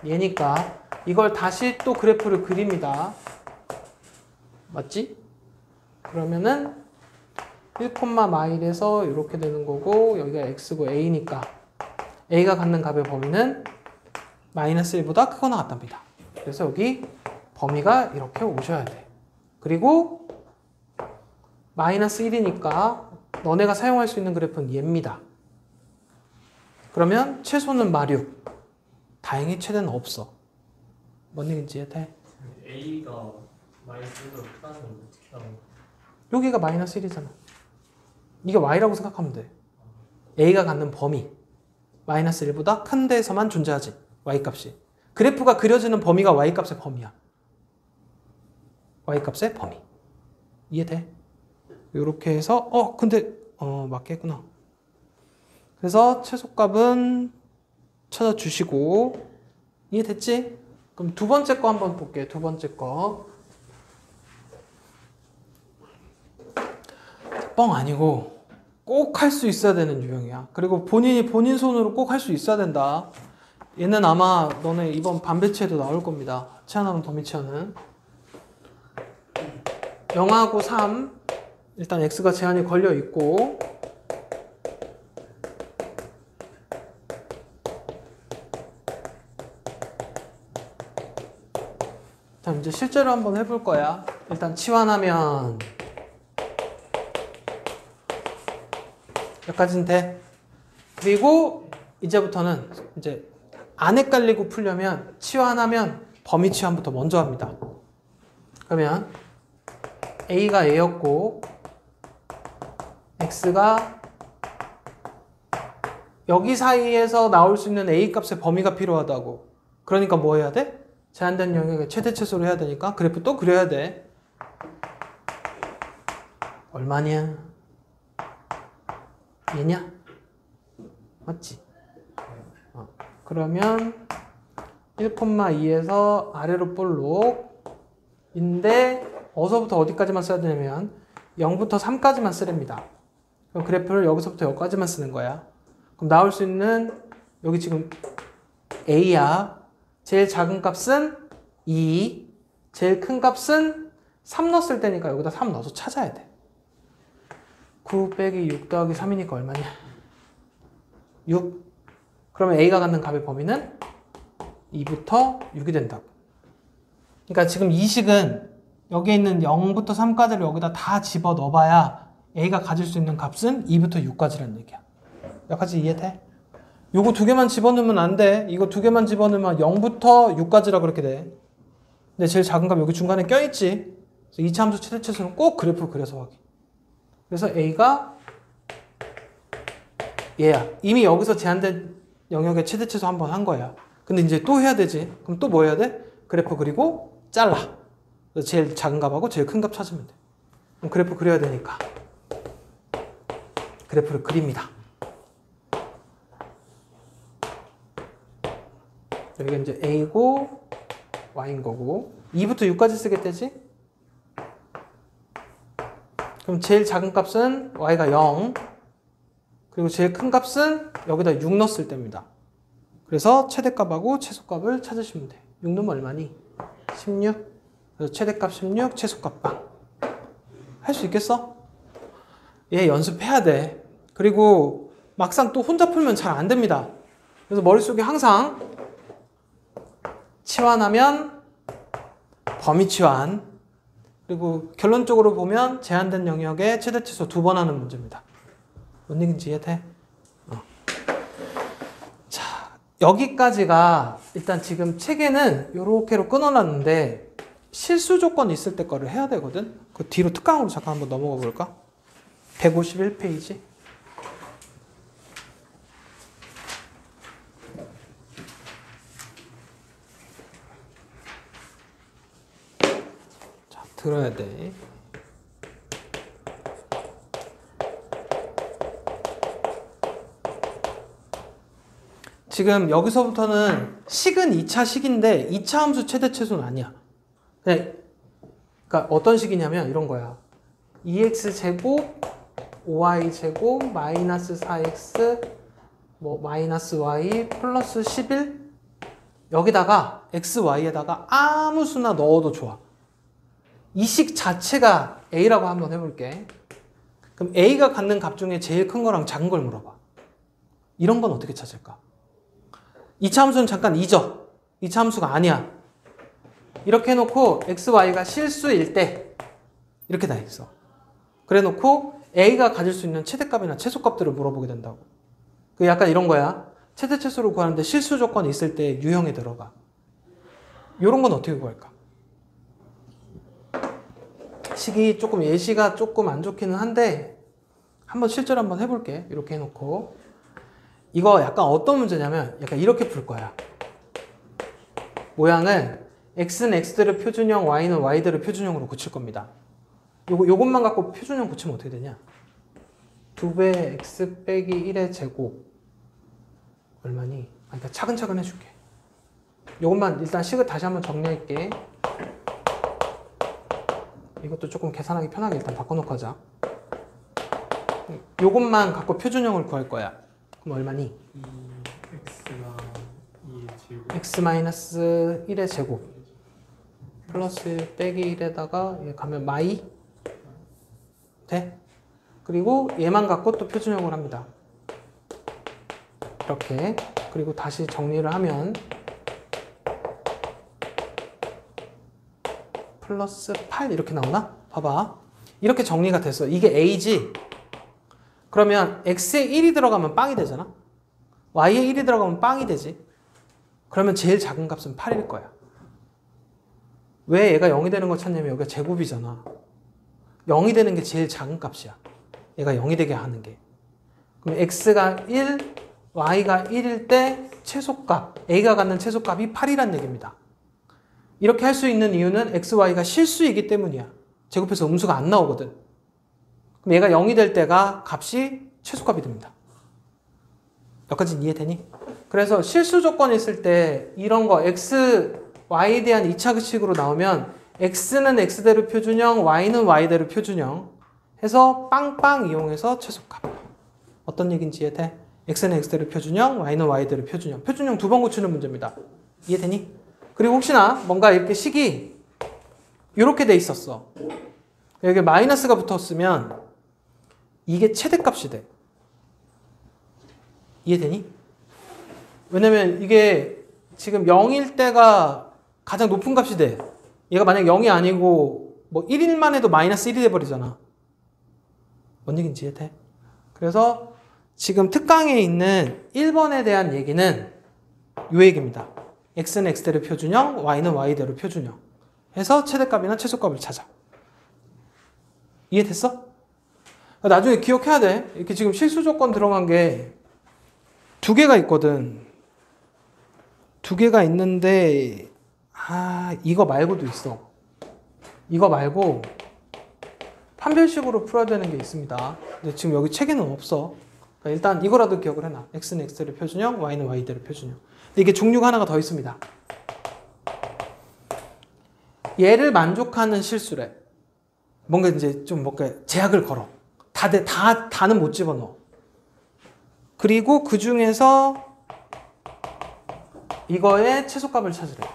얘니까 이걸 다시 또 그래프를 그립니다. 맞지? 그러면은 1,마일에서 이렇게 되는 거고 여기가 x고 a니까 a가 갖는 값의 범위는 마이너스 1보다 크거나 같답니다. 그래서 여기 범위가 이렇게 오셔야 돼. 그리고 마이너스 1이니까 너네가 사용할 수 있는 그래프는 얘입니다. 그러면 최소는 마륙. 다행히 최대는 없어. 뭔 얘기인지 이해돼? A가 마이너스 1보다 크다는 건 어떻게 하는 거야? 여기가 마이너스 1이잖아. 이게 y라고 생각하면 돼. a가 갖는 범위. 마이너스 1보다 큰 데에서만 존재하지. y값이. 그래프가 그려지는 범위가 y값의 범위야. y값의 범위. 이해돼? 이렇게 해서 근데 맞게 했구나. 그래서 최소값은 찾아주시고 이해됐지? 그럼 두 번째 거 한번 볼게요. 두 번째 거. 뻥 아니고 꼭 할 수 있어야 되는 유형이야. 그리고 본인 손으로 꼭 할 수 있어야 된다. 얘는 아마 너네 이번 반배치에도 나올 겁니다. 치환하면 범위 치환은 0하고 3 일단 x가 제한이 걸려 있고 자 이제 실제로 한번 해볼 거야. 일단 치환하면 여기까지는 돼. 그리고 이제부터는 이제 안 헷갈리고 풀려면 치환하면 범위 치환부터 먼저 합니다. 그러면 a가 a였고 x가 여기 사이에서 나올 수 있는 a 값의 범위가 필요하다고. 그러니까 뭐 해야 돼? 제한된 영역의 최대 최소로 해야 되니까 그래프 또 그려야 돼. 얼마냐? 얘냐? 맞지? 그러면 1,2에서 아래로 볼록인데 어서부터 어디까지만 써야 되냐면 0부터 3까지만 쓰랍니다. 그럼 그래프를 여기서부터 여기까지만 쓰는 거야. 그럼 나올 수 있는 여기 지금 A야. 제일 작은 값은 2, 제일 큰 값은 3 넣었을 때니까 여기다 3 넣어서 찾아야 돼. 9 빼기 6 더하기 3이니까 얼마냐? 6. 그러면 A가 갖는 값의 범위는 2부터 6이 된다고. 그러니까 지금 이 식은 여기에 있는 0부터 3까지를 여기다 다 집어 넣어봐야 A가 가질 수 있는 값은 2부터 6까지라는 얘기야. 여기까지 이해돼? 요거 두 개만 집어넣으면 안 돼. 이거 두 개만 집어넣으면 0부터 6까지라 그렇게 돼. 근데 제일 작은 값 여기 중간에 껴있지. 그래서 2차 함수 최대 최소는 꼭 그래프를 그려서 확인. 그래서 A가 얘야. 이미 여기서 제한된 영역의 최대치수 한 번 한 거야. 근데 이제 또 해야 되지. 그럼 또 뭐 해야 돼? 그래프 그리고 잘라. 그래서 제일 작은 값하고 제일 큰 값 찾으면 돼. 그럼 그래프 그려야 되니까 그래프를 그립니다. 여기가 이제 A고 Y인 거고 2부터 6까지 쓰겠대지? 그럼 제일 작은 값은 Y가 0 그리고 제일 큰 값은 여기다 6 넣었을 때입니다. 그래서 최대값하고 최소값을 찾으시면 돼. 6 넣으면 얼마니? 16. 그래서 최대값 16, 최소값 빵. 할 수 있겠어? 얘 연습해야 돼. 그리고 막상 또 혼자 풀면 잘 안 됩니다. 그래서 머릿속에 항상 치환하면 범위 치환 그리고 결론적으로 보면 제한된 영역의 최대치수 2번 하는 문제입니다. 뭔 얘기인지 이해돼? 자, 여기까지가 일단 지금 책에는 요렇게로 끊어놨는데 실수 조건 있을 때 거를 해야 되거든. 그 뒤로 특강으로 잠깐 한번 넘어가 볼까? 151페이지. 자, 들어야 돼. 지금 여기서부터는 식은 2차 식인데 2차 함수 최대 최소는 아니야. 그러니까 어떤 식이냐면 이런 거야. 2x제곱 5y제곱 마이너스 4x 뭐 마이너스 y 플러스 11 여기다가 x, y에다가 아무 수나 넣어도 좋아. 이 식 자체가 a라고 한번 해볼게. 그럼 a가 갖는 값 중에 제일 큰 거랑 작은 걸 물어봐. 이런 건 어떻게 찾을까? 2차 함수는 잠깐 잊어. 2차 함수가 아니야. 이렇게 해놓고 x, y가 실수일 때 이렇게 다 있어. 그래 놓고 a가 가질 수 있는 최대값이나 최소값들을 물어보게 된다고. 그 약간 이런 거야. 최대 최소를 구하는데 실수 조건이 있을 때 유형에 들어가. 이런 건 어떻게 구할까? 식이 조금 예시가 조금 안 좋기는 한데 한번 실제로 한번 해볼게. 이렇게 해놓고 이거 약간 어떤 문제냐면 약간 이렇게 풀 거야. 모양을 x는 x대로 표준형, y는 y대로 표준형으로 고칠 겁니다. 요것만 갖고 표준형 고치면 어떻게 되냐? 2배 x 빼기 1의 제곱 얼마니? 그러니까 차근차근 해줄게. 요것만 일단 식을 다시 한번 정리할게. 이것도 조금 계산하기 편하게 일단 바꿔놓고 하자. 요것만 갖고 표준형을 구할 거야. 그럼 얼마니? x 마이너스 1의 제곱 플러스 1 빼기 1에다가 얘 가면 마이 돼? 그리고 얘만 갖고 또 표준형을 합니다. 이렇게. 그리고 다시 정리를 하면 플러스 8 이렇게 나오나? 봐봐. 이렇게 정리가 됐어. 이게 a지. 그러면 x에 1이 들어가면 빵이 되잖아. y에 1이 들어가면 빵이 되지. 그러면 제일 작은 값은 8일 거야. 왜 얘가 0이 되는 걸 찾냐면 여기가 제곱이잖아. 0이 되는 게 제일 작은 값이야. 얘가 0이 되게 하는 게. 그럼 x가 1, y가 1일 때 최소값, a가 갖는 최소값이 8이란 얘기입니다. 이렇게 할 수 있는 이유는 x, y가 실수이기 때문이야. 제곱해서 음수가 안 나오거든. 그럼 얘가 0이 될 때가 값이 최소값이 됩니다. 여기까지 이해되니? 그래서 실수 조건이 있을 때 이런 거 x, y에 대한 2차식으로 나오면 x는 x대로 표준형, y는 y대로 표준형 해서 빵빵 이용해서 최소값. 어떤 얘기인지 이해돼? x는 x대로 표준형, y는 y대로 표준형. 표준형 2번 고치는 문제입니다. 이해되니? 그리고 혹시나 뭔가 이렇게 식이 이렇게 돼 있었어. 여기 마이너스가 붙었으면 이게 최대값이 돼. 이해되니? 왜냐면 이게 지금 0일 때가 가장 높은 값이 돼. 얘가 만약 0이 아니고 뭐 1일만 해도 마이너스 1이 돼버리잖아. 뭔 얘기인지 이해돼? 그래서 지금 특강에 있는 1번에 대한 얘기는 이 얘기입니다. x는 x대로 표준형, y는 y대로 표준형 해서 최대값이나 최소값을 찾아. 이해됐어? 나중에 기억해야 돼. 이렇게 지금 실수 조건 들어간 게 두 개가 있거든. 두 개가 있는데 이거 말고도 있어. 이거 말고 판별식으로 풀어야 되는 게 있습니다. 근데 지금 여기 책에는 없어. 그러니까 일단 이거라도 기억을 해놔. x는 x대로 표준형, y는 y대로 표준형. 근데 이게 종류가 하나가 더 있습니다. 얘를 만족하는 실수래. 뭔가 이제 좀 뭔가 제약을 걸어. 다는 못 집어넣어. 그리고 그 중에서 이거의 최소값을 찾으래.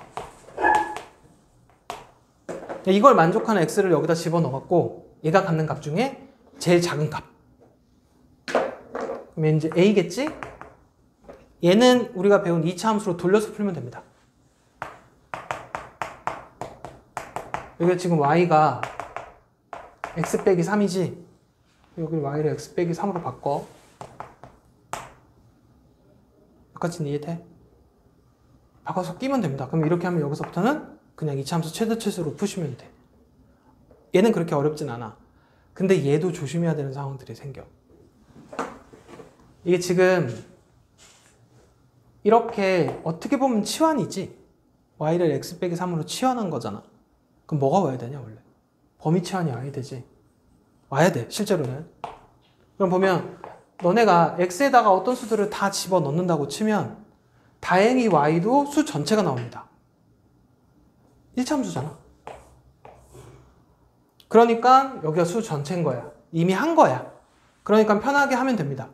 이걸 만족하는 x를 여기다 집어넣어갖고 얘가 갖는 값 중에 제일 작은 값. 그러면 이제 a겠지? 얘는 우리가 배운 2차 함수로 돌려서 풀면 됩니다. 여기가 지금 y가 x 빼기 3이지? 여기 y를 x 빼기 3으로 바꿔. 여기까지는 이해돼? 바꿔서 끼면 됩니다. 그럼 이렇게 하면 여기서부터는 그냥 2차 함수 최대치수로 푸시면 돼. 얘는 그렇게 어렵진 않아. 근데 얘도 조심해야 되는 상황들이 생겨. 이게 지금 이렇게 어떻게 보면 치환이지. y를 x 빼기 3으로 치환한 거잖아. 그럼 뭐가 와야 되냐 원래? 범위 치환이 와야 되지. 와야 돼 실제로는. 그럼 보면 너네가 x에다가 어떤 수들을 다 집어넣는다고 치면 다행히 y도 수 전체가 나옵니다. 1차 함수잖아. 그러니까 여기가 수 전체인 거야. 이미 한 거야. 그러니까 편하게 하면 됩니다.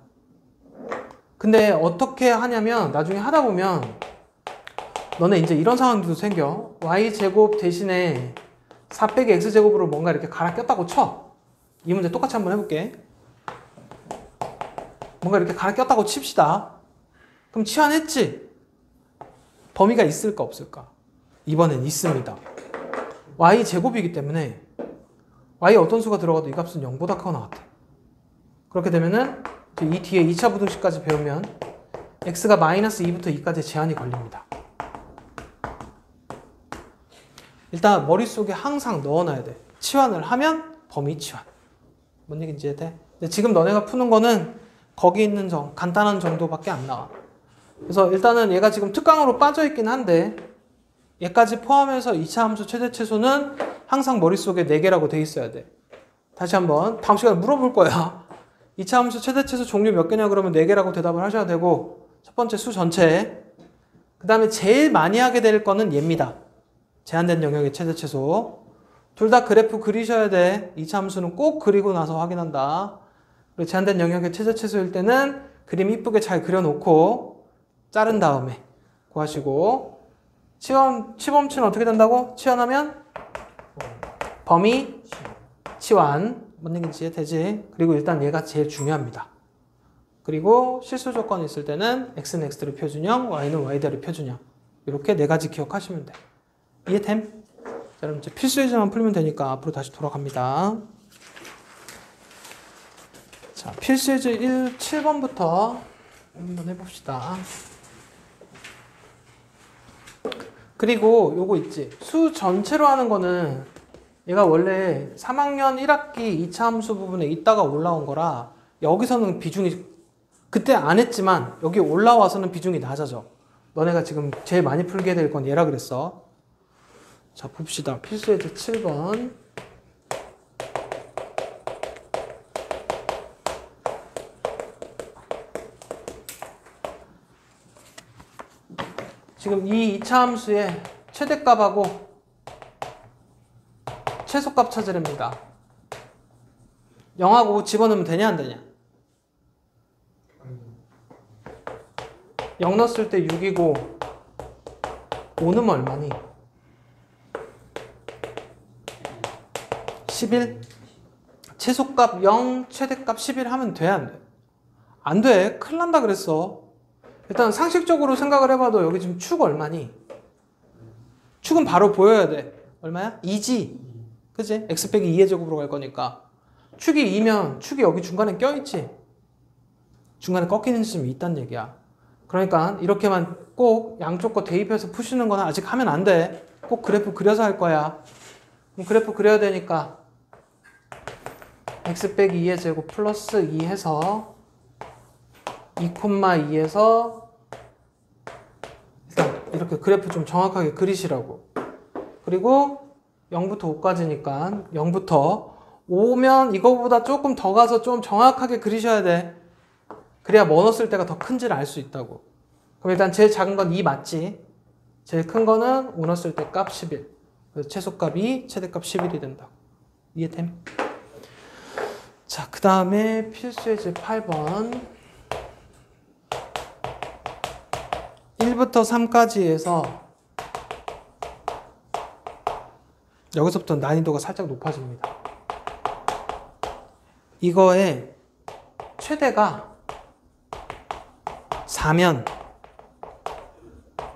근데 어떻게 하냐면 나중에 하다 보면 너네 이제 이런 상황도 생겨. y제곱 대신에 4 빼기 x제곱으로 뭔가 이렇게 갈아 꼈다고 쳐. 이 문제 똑같이 한번 해볼게. 뭔가 이렇게 갈아 꼈다고 칩시다. 그럼 치환했지? 범위가 있을까 없을까? 이번엔 있습니다. y제곱이기 때문에 y 어떤 수가 들어가도 이 값은 0보다 크거나 같아. 그렇게 되면은 이 뒤에 2차 부등식까지 배우면 x가 마이너스 2부터 2까지 제한이 걸립니다. 일단 머릿속에 항상 넣어놔야 돼. 치환을 하면 범위 치환. 뭔 얘기인지 이해돼? 근데 지금 너네가 푸는 거는 거기 있는 간단한 정도밖에 안 나와. 그래서 일단은 얘가 지금 특강으로 빠져있긴 한데 얘까지 포함해서 2차 함수 최대치수는 항상 머릿속에 4개라고 돼 있어야 돼. 다시 한번 다음 시간에 물어볼 거야. 2차 함수 최대치수 종류 몇 개냐 그러면 4개라고 대답을 하셔야 되고 첫 번째 수 전체, 그 다음에 제일 많이 하게 될 거는 얘입니다. 제한된 영역의 최대치수. 둘 다 그래프 그리셔야 돼. 2차 함수는 꼭 그리고 나서 확인한다. 그리고 제한된 영역의 최대치수일 때는 그림 이쁘게 잘 그려놓고 자른 다음에 구하시고, 치범치는 어떻게 된다고? 치환하면 범위 치환. 뭔 얘기인지 이해되지? 그리고 일단 얘가 제일 중요합니다. 그리고 실수 조건이 있을 때는 x는 x대로 표준형, y는 y대로 표준형. 이렇게 4가지 기억하시면 돼. 이해됨? 자, 그럼 이제 필수 예제만 풀면 되니까 앞으로 다시 돌아갑니다. 자, 필수 예제 7번부터 한번 해봅시다. 그리고 요거 있지. 수 전체로 하는 거는 얘가 원래 3학년 1학기 2차 함수 부분에 있다가 올라온 거라 여기서는 비중이 그때 안 했지만 여기 올라와서는 비중이 낮아져. 너네가 지금 제일 많이 풀게 될 건 얘라 그랬어. 자, 봅시다. 필수 예제 7번. 지금 이 2차 함수의 최대값하고 최소값 찾으랍니다. 0하고 5 집어넣으면 되냐 안 되냐? 0 넣었을 때 6이고 5 넣으면 얼마니? 11? 최소값 0, 최대값 11 하면 돼 안 돼? 안 돼. 큰일 난다 그랬어. 일단 상식적으로 생각을 해봐도 여기 지금 축 얼마니? 축은 바로 보여야 돼. 얼마야? 2지? 그치? x 빼기 2의 제곱으로 갈 거니까. 축이 2면 축이 여기 중간에 껴있지? 중간에 꺾이는 지점이 있단 얘기야. 그러니까 이렇게만 꼭 양쪽 거 대입해서 푸시는 거는 아직 하면 안 돼. 꼭 그래프 그려서 할 거야. 그럼 그래프 그려야 되니까 x 빼기 2의 제곱 플러스 2 해서 2,2에서 일단 이렇게 그래프 좀 정확하게 그리시라고. 그리고 0부터 5까지니까 0부터 5면 이거보다 조금 더 가서 좀 정확하게 그리셔야 돼. 그래야 뭐 넣었을 때가 더 큰지를 알 수 있다고. 그럼 일단 제일 작은 건 2 맞지? 제일 큰 거는 5 넣었을 때 값 11. 그래서 최소값이 최대값 11이 된다. 이해됨? 자, 그 다음에 필수의 제 8번 1부터 3까지에서 여기서부터 난이도가 살짝 높아집니다. 이거의 최대가 4면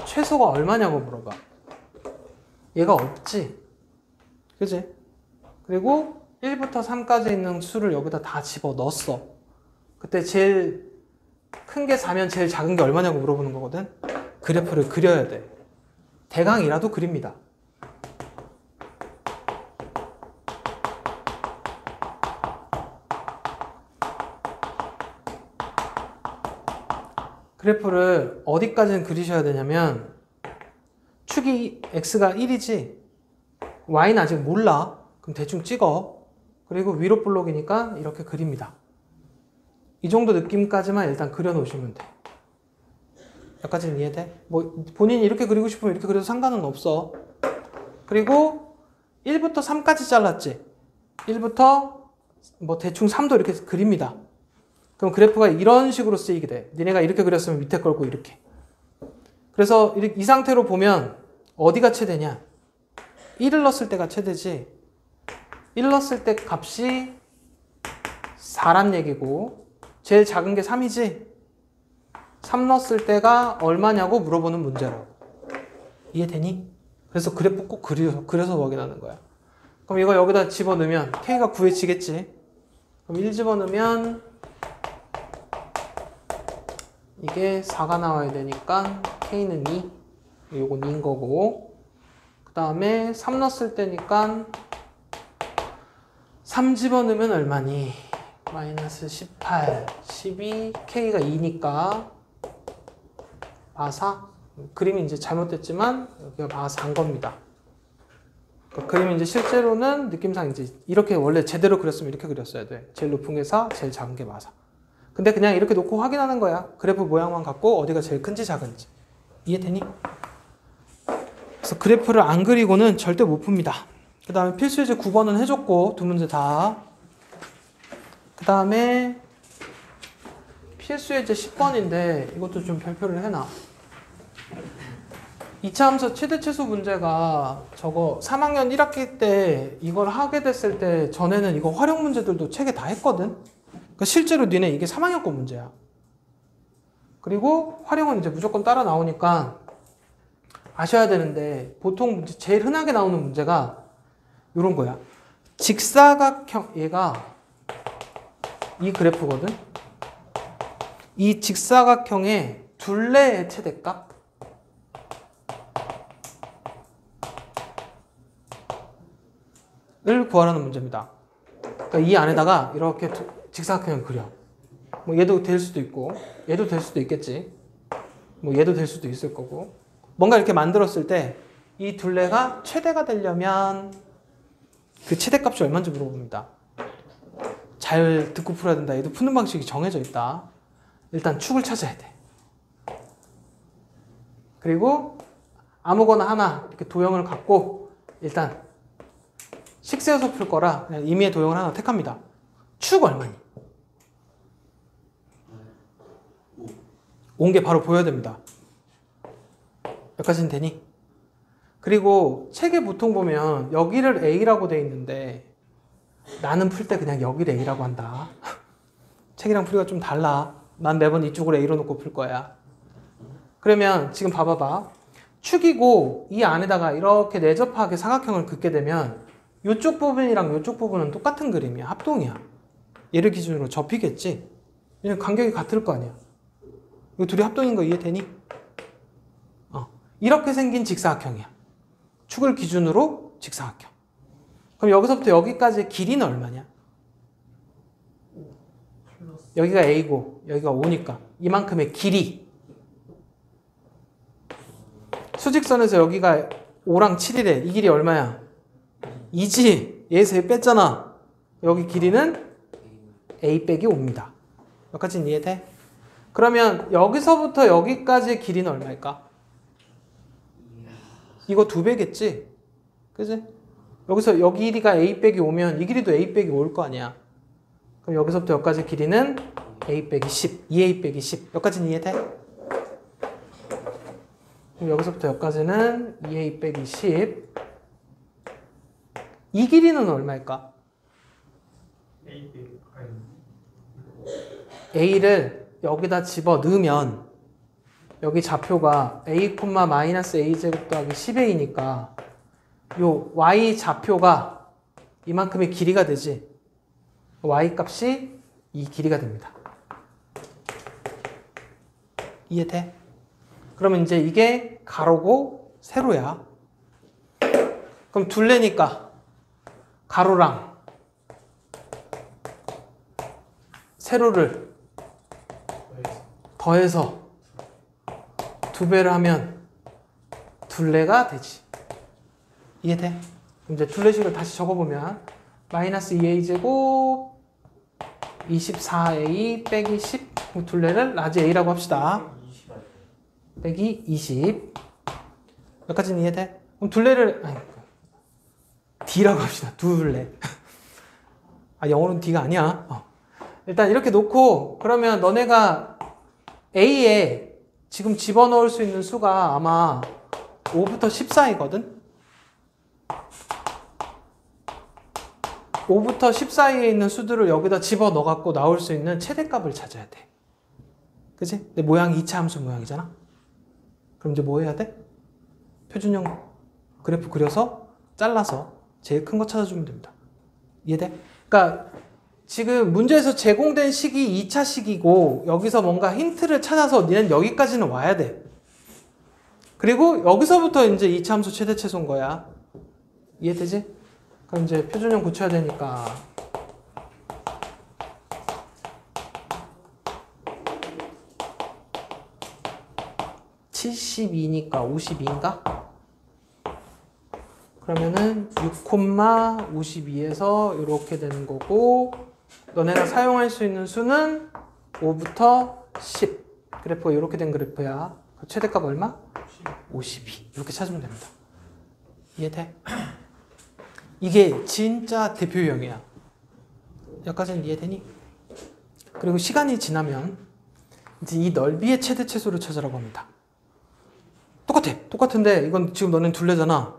최소가 얼마냐고 물어봐. 얘가 없지? 그지? 그리고 1부터 3까지 있는 수를 여기다 다 집어 넣었어. 그때 제일 큰 게 4면 제일 작은 게 얼마냐고 물어보는 거거든? 그래프를 그려야 돼. 대강이라도 그립니다. 그래프를 어디까지는 그리셔야 되냐면 축이 x가 1이지 y는 아직 몰라. 그럼 대충 찍어. 그리고 위로 블록이니까 이렇게 그립니다. 이 정도 느낌까지만 일단 그려놓으시면 돼. 여기까지는 이해돼? 뭐 본인이 이렇게 그리고 싶으면 이렇게 그려도 상관은 없어. 그리고 1부터 3까지 잘랐지? 1부터 뭐 대충 3도 이렇게 그립니다. 그럼 그래프가 이런 식으로 쓰이게 돼. 니네가 이렇게 그렸으면 밑에 걸고 이렇게. 그래서 이 상태로 보면 어디가 최대냐? 1을 넣었을 때가 최대지. 1 넣었을 때 값이 4란 얘기고 제일 작은 게 3이지? 3 넣었을 때가 얼마냐고 물어보는 문제라고. 이해되니? 그래서 그래프 꼭 그려서 확인하는 거야. 그럼 이거 여기다 집어넣으면 K가 구해지겠지? 그럼 1 집어넣으면 이게 4가 나와야 되니까 K는 2. 요건 2인 거고. 그 다음에 3 넣었을 때니까 3 집어넣으면 얼마니? 마이너스 18, 12, K가 2니까 마사. 그림이 이제 잘못됐지만 여기가 마사인 겁니다. 그러니까 그림이 이제 실제로는 느낌상 이제 이렇게 원래 제대로 그렸으면 이렇게 그렸어야 돼. 제일 높은 게 4, 제일 작은 게 마사. 근데 그냥 이렇게 놓고 확인하는 거야. 그래프 모양만 갖고 어디가 제일 큰지 작은지. 이해되니? 그래서 그래프를 안 그리고는 절대 못 풉니다. 그 다음에 필수예제 9번은 해줬고 두 문제 다. 그 다음에 필수예제 10번인데 이것도 좀 별표를 해놔. 2차 함수 최대 최소 문제가 저거 3학년 1학기 때 이걸 하게 됐을 때 전에는 이거 활용 문제들도 책에 다 했거든. 그러니까 실제로 니네 이게 3학년 거 문제야. 그리고 활용은 이제 무조건 따라 나오니까 아셔야 되는데 보통 제일 흔하게 나오는 문제가 이런 거야. 직사각형, 얘가 이 그래프거든. 이 직사각형의 둘레의 최대값 을 구하라는 문제입니다. 그러니까 이 안에다가 이렇게 직사각형을 그려. 뭐 얘도 될 수도 있고 얘도 될 수도 있겠지. 뭐 얘도 될 수도 있을 거고. 뭔가 이렇게 만들었을 때 이 둘레가 최대가 되려면 그 최대값이 얼마인지 물어봅니다. 잘 듣고 풀어야 된다. 얘도 푸는 방식이 정해져 있다. 일단 축을 찾아야 돼. 그리고 아무거나 하나 이렇게 도형을 갖고 일단 식세워서 풀 거라 그냥 임의의 도형을 하나 택합니다. 축 얼마니? 온 게 바로 보여야 됩니다. 여기까지는 되니? 그리고 책에 보통 보면 여기를 A라고 돼 있는데 나는 풀 때 그냥 여기를 A라고 한다. 책이랑 풀이가 좀 달라. 난 매번 이쪽으로 A로 놓고 풀 거야. 그러면 지금 봐봐봐. 축이고 이 안에다가 이렇게 내접하게 사각형을 긋게 되면 이쪽 부분이랑 이쪽 부분은 똑같은 그림이야. 합동이야. 얘를 기준으로 접히겠지? 왜냐면 간격이 같을 거 아니야. 이거 둘이 합동인 거 이해되니? 이렇게 생긴 직사각형이야. 축을 기준으로 직사각형. 그럼 여기서부터 여기까지의 길이는 얼마냐? 여기가 A고 여기가 O니까 이만큼의 길이. 수직선에서 여기가 5랑 7이래. 이 길이 얼마야? 2지. 얘에서 얘 뺐잖아. 여기 길이는 a 빼기 5입니다. 여기까지는 이해돼? 그러면 여기서부터 여기까지의 길이는 얼마일까? 이거 2배겠지? 그지? 여기서 여기 길이가 a 빼기 5면 이 길이도 a 빼기 5일 거 아니야. 그럼 여기서부터 여기까지 길이는 a 빼기 10, 2a 빼기 10. 여기까지는 이해돼? 그럼 여기서부터 여기까지는 2a 빼기 10. 이 길이는 얼마일까? A 빼기 a를 여기다 집어 넣으면 여기 좌표가 a, a 제곱 더하기 10a니까 요 y 좌표가 이만큼의 길이가 되지. y 값이 이 길이가 됩니다. 이해돼? 그러면 이제 이게 가로고 세로야. 그럼 둘레니까 가로랑 세로를 더해서 2배를 하면 둘레가 되지. 이해돼? 그럼 이제 둘레식을 다시 적어보면 마이너스 2a 제곱 24a 빼기 10 둘레를 라지 a라고 합시다. 빼기 20. 여기까지는 이해돼? 그럼 둘레를 d라고 합시다. 둘레. 아, 영어로는 d가 아니야. 일단 이렇게 놓고 그러면 너네가 a에 지금 집어넣을 수 있는 수가 아마 5부터 10 사이거든? 5부터 10 사이에 있는 수들을 여기다 집어넣어갖고 나올 수 있는 최대값을 찾아야 돼. 그치? 근데 모양이 2차 함수 모양이잖아? 그럼 이제 뭐 해야 돼? 표준형 그래프 그려서 잘라서 제일 큰 거 찾아주면 됩니다. 이해돼? 그러니까 지금 문제에서 제공된 식이 2차 식이고 여기서 뭔가 힌트를 찾아서 니는 여기까지는 와야 돼. 그리고 여기서부터 이제 2차 함수 최대 최소인 거야. 이해되지? 그럼 이제 표준형 고쳐야 되니까 (72니까) (52인가) 그러면은 6,52에서 이렇게 되는 거고 너네가 사용할 수 있는 수는 5부터 10 그래프가 이렇게 된 그래프야. 최대값 얼마? 52 이렇게 찾으면 됩니다. 이해돼? 이게 진짜 대표 유형이야. 여기까지는 이해되니? 그리고 시간이 지나면 이제 이 넓이의 최대 최소를 찾으라고 합니다. 똑같은데 이건 지금 너는 둘레잖아.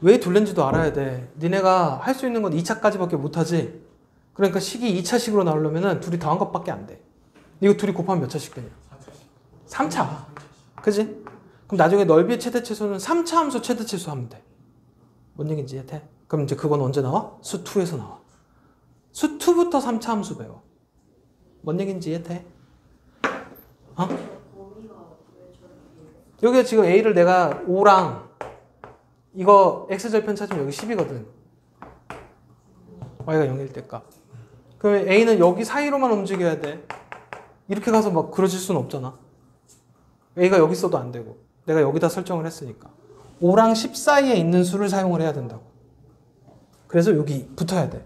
왜 둘레인지도 알아야 돼. 니네가 할 수 있는 건 2차까지밖에 못하지. 그러니까 식이 2차식으로 나오려면 둘이 더한 것밖에 안 돼. 이거 둘이 곱하면 몇 차씩 되냐? 3차. 그지? 그럼 나중에 넓이의 최대 최소는 3차 함수 최대 최소 하면 돼. 뭔 얘기인지 이해돼? 그럼 이제 그건 언제 나와? 수 2에서 나와. 수 2부터 3차 함수 배워. 뭔 얘기인지 이해돼? 여기가 지금 a를 내가 5랑 이거 x절편 찾으면 여기 10이거든. y가 0일 때 값. 그러면 a는 여기 사이로만 움직여야 돼. 이렇게 가서 막 그려질 수는 없잖아. a가 여기 있어도 안 되고 내가 여기다 설정을 했으니까 5랑 10 사이에 있는 수를 사용을 해야 된다고. 그래서 여기 붙어야 돼.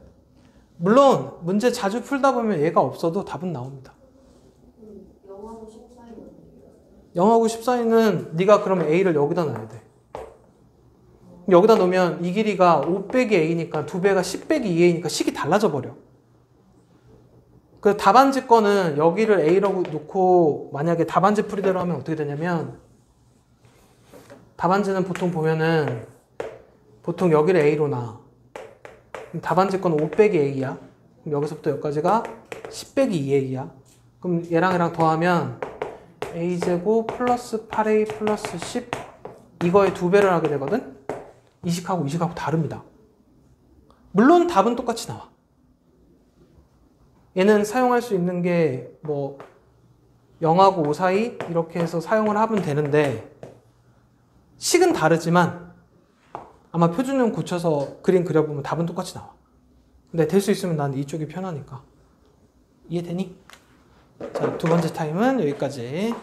물론 문제 자주 풀다 보면 얘가 없어도 답은 나옵니다. 0하고 10 사이거든요. 0하고 10 사이는 네가 그러면 a를 여기다 넣어야 돼. 여기다 놓으면 이 길이가 5 빼기 a니까 2배가 10 빼기 2a니까 식이 달라져 버려. 그 답안지 거는 여기를 a라고 놓고 만약에 답안지 풀이대로 하면 어떻게 되냐면 답안지는 보통 보면은 보통 여기를 a로 놔. 답안지 거는 5 빼기 a야. 그럼 여기서부터 여기까지가 10 빼기 2a야. 그럼 얘랑 더하면 a제곱 플러스 8a 플러스 10 이거의 2배를 하게 되거든. 이식하고 이식하고 다릅니다. 물론 답은 똑같이 나와. 얘는 사용할 수 있는 게 뭐 0하고 5 사이 이렇게 해서 사용을 하면 되는데 식은 다르지만 아마 표준형 고쳐서 그림 그려보면 답은 똑같이 나와. 근데 될 수 있으면 난 이쪽이 편하니까. 이해되니? 자, 두 번째 타임은 여기까지.